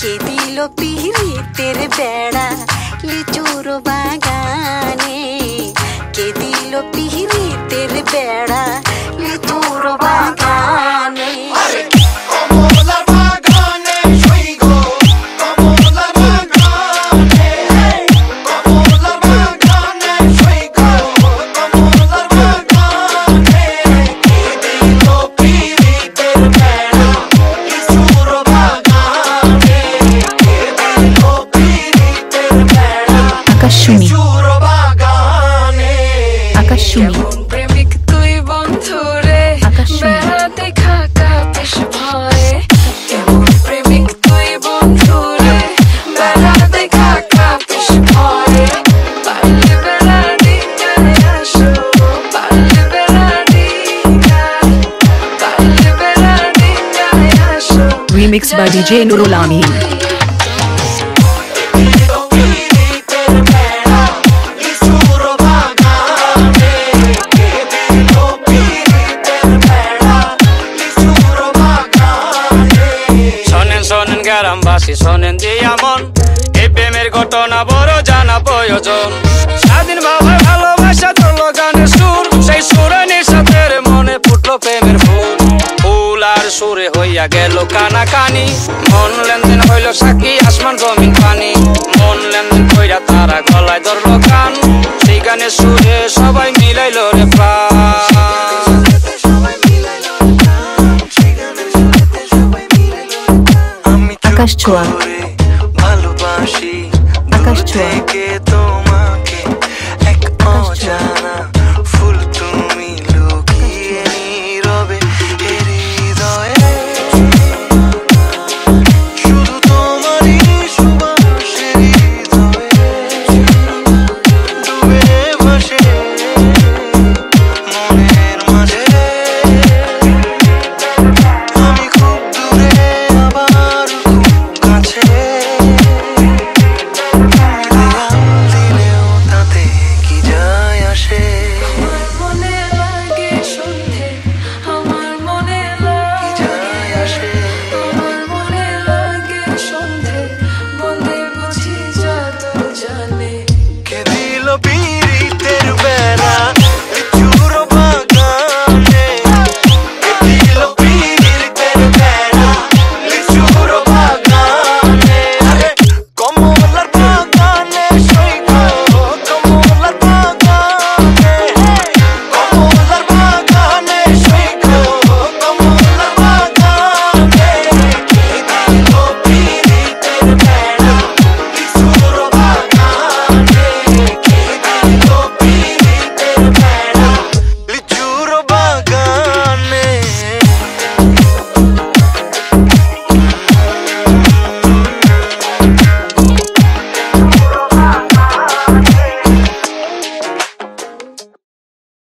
কে দিল পিরিতের বেড়া লিচুর বাগানে, কে দিল পিরিতের বেড়া লিচুর বাগানে। আকাশশুনি প্রেমিক তুই বন্ধুরে বেড়াতে খাকা বেশ ভয়ে, কেমন প্রেমিক তুই বন্ধুরে বেড়াতে খাকা বেশ ভয়ে। পারলে বেড়ানি গায়ে আসো, পারলে বেড়ানি গায়ে, পারলে বেড়ানি গায়ে আসো। Remix by DJ Nurul Amin. গ্রামবাসী শোনেন দিয়া মন, এই প্রেমের ঘটনা বড় জানা প্রয়োজন। স্বাধীন ভাবে ভালোবাসা তোলো গানের সুর, সেই সুরে নিঃস্বাদের মনে ফুটলো প্রেমের ফুল। ফুল আর সুরে হইয়া গেল কানাকানি, মন লেনদেন হইল সাক্ষী আসমান জমিন পানি। মন লেনদেন কইরা তারা গলায় ধরলো গান, সেই গানের সুরে সবাই মিলাইল রে প্রাণ। আকাশ ছোঁয়া, ভালোবাসি আকাশ ছোঁয়া।